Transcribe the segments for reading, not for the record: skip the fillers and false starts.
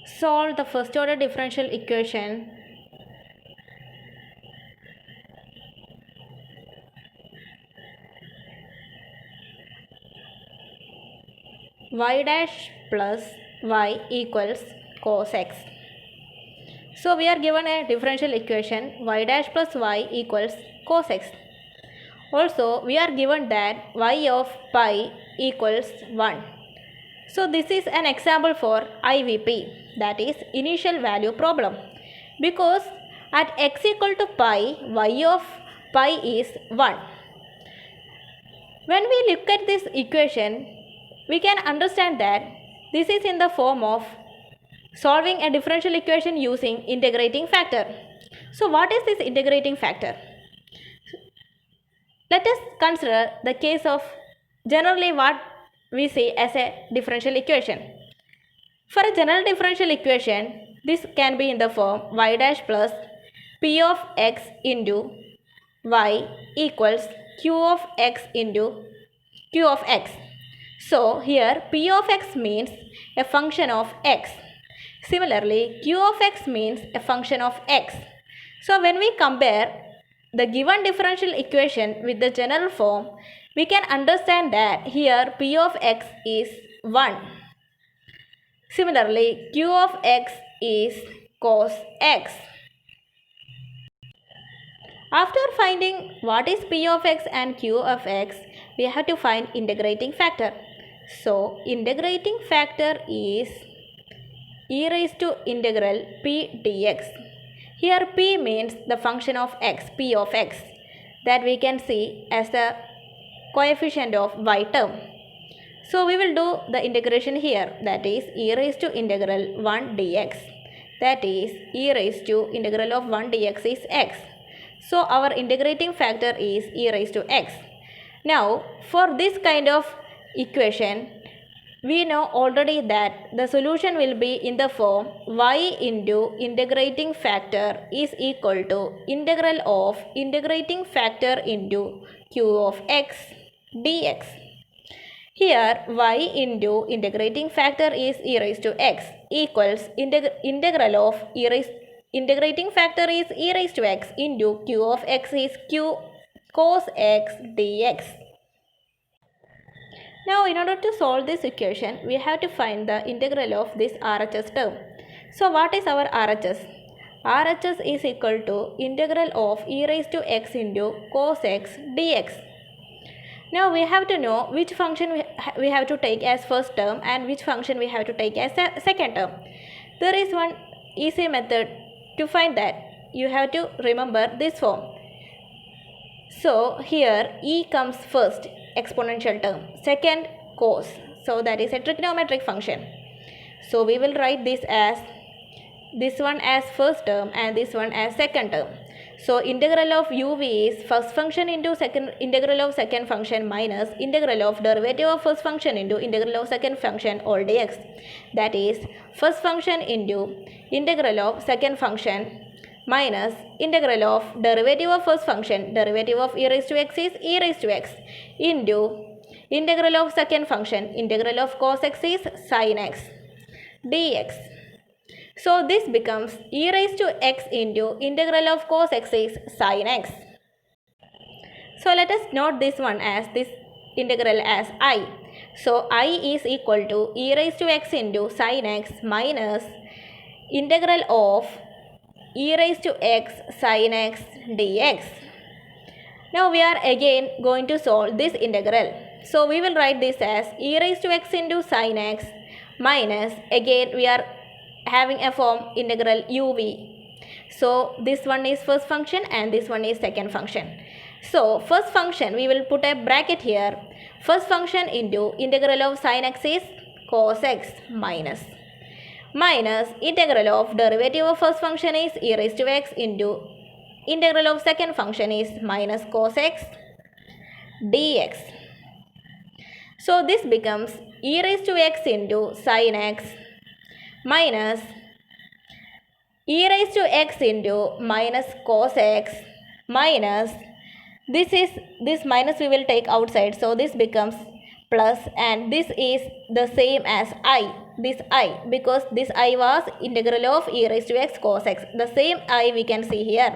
Solve the first order differential equation. Y dash plus y equals cos x. So we are given a differential equation y dash plus y equals cos x. Also we are given that y of pi equals 1. So this is an example for IVP, that is initial value problem, because at x equal to pi, y of pi is 1. When we look at this equation, we can understand that this is in the form of solving a differential equation using integrating factor. So what is this integrating factor? Let us consider the case of generally what we see as a differential equation. For a general differential equation, this can be in the form y dash plus p of x into y equals q of x into q of x. So here p of x means a function of x. Similarly, q of x means a function of x. So when we compare the given differential equation with the general form, we can understand that here p of x is 1. Similarly, q of x is cos x. After finding what is p of x and q of x, we have to find integrating factor. So, integrating factor is e raised to integral p dx. Here p means the function of x, p of x, that we can see as the coefficient of y term. So we will do the integration here, that is e raised to integral 1 dx, that is e raised to integral of 1 dx is x. So our integrating factor is e raised to x. Now for this kind of equation, we know already that the solution will be in the form y into integrating factor is equal to integral of integrating factor into q of x dx. Here y into integrating factor is e raised to x equals integral of integrating factor is e raised to x into q of x is q cos x dx. Now in order to solve this equation, we have to find the integral of this RHS term. So what is our RHS? RHS is equal to integral of e raised to x into cos x dx. Now we have to know which function we have to take as first term and which function we have to take as second term. There is one easy method to find that. You have to remember this form. So here e comes first, exponential term, second cos, so that is a trigonometric function. So we will write this one as first term and this one as second term. So integral of uv is first function into second integral of second function minus integral of derivative of first function into integral of second function all dx. That is first function into integral of second function minus integral of derivative of first function, derivative of e raised to x is e raised to x, into integral of second function, integral of cos x is sin x dx. So this becomes e raised to x into integral of cos x is sin x. So let us note this one as this integral as I. So I is equal to e raised to x into sin x minus integral of e raised to x sin x dx. Now we are again going to solve this integral. So we will write this as e raised to x into sin x minus, again we are having a form integral uv. So this one is first function and this one is second function. So first function we will put a bracket here. First function into integral of sin x is cos x minus integral of derivative of first function is e raised to x into integral of second function is minus cos x dx. So this becomes e raised to x into sin x minus e raised to x into minus cos x minus this minus we will take outside, so this becomes plus and this is the same as I. this I, because this I was integral of e raised to x cos x. The same I we can see here.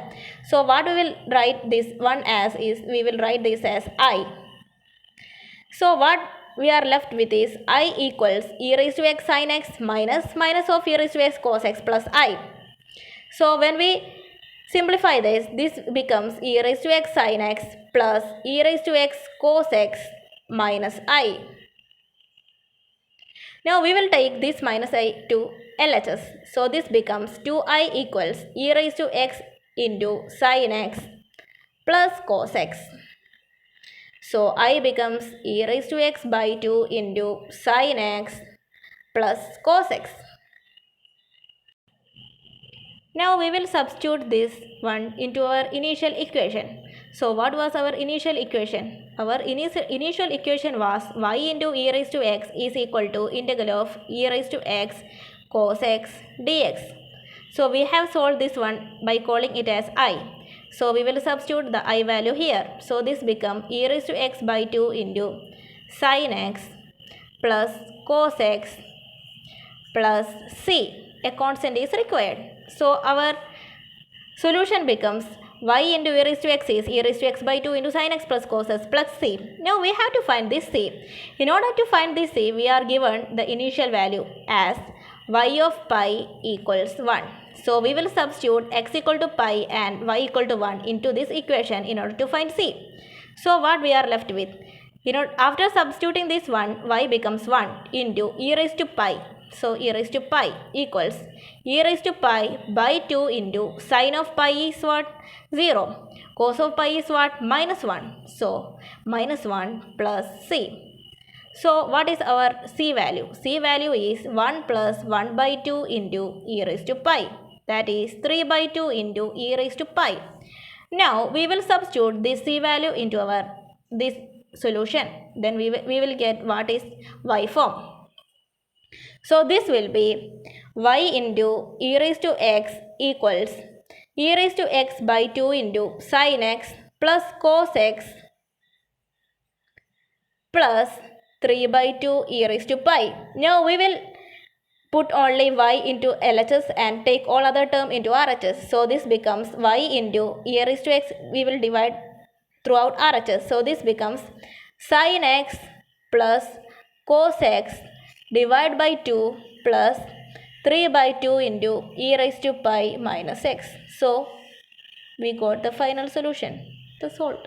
So what we will write this one as is, we will write this as I. So what we are left with is I equals e raised to x sin x minus of e raised to x cos x plus I. So when we simplify this becomes e raised to x sin x plus e raised to x cos x minus I. Now we will take this minus I to LHS. So this becomes 2I equals e raised to x into sin x plus cos x. So I becomes e raised to x by 2 into sin x plus cos x. Now we will substitute this one into our initial equation. So what was our initial equation? Our initial equation was y into e raised to x is equal to integral of e raised to x cos x dx. So we have solved this one by calling it as I. So we will substitute the I value here. So this becomes e raised to x by 2 into sin x plus cos x plus c. A constant is required. So our solution becomes y into e raised to x is e raised to x by 2 into sin x plus cos x plus c. Now we have to find this c. In order to find this c, we are given the initial value as y of pi equals 1. So we will substitute x equal to pi and y equal to 1 into this equation in order to find c. So what we are left with? After substituting this one, y becomes 1 into e raised to pi. So e raised to pi equals e raised to pi by 2 into sin of pi is what? 0. Cos of pi is what? Minus 1. So minus 1 plus c. So what is our c value? C value is 1 plus 1 by 2 into e raised to pi. That is 3 by 2 into e raised to pi. Now we will substitute this c value into our this solution. Then we will get what is y form. So this will be y into e raised to x equals e raised to x by 2 into sin x plus cos x plus 3 by 2 e raised to pi. Now we will put only y into LHS and take all other term into RHS. So this becomes y into e raised to x, we will divide throughout RHS. So this becomes sin x plus cos x divided by 2 plus 3 by 2 into e raised to pi minus x. So we got the final solution. That's all.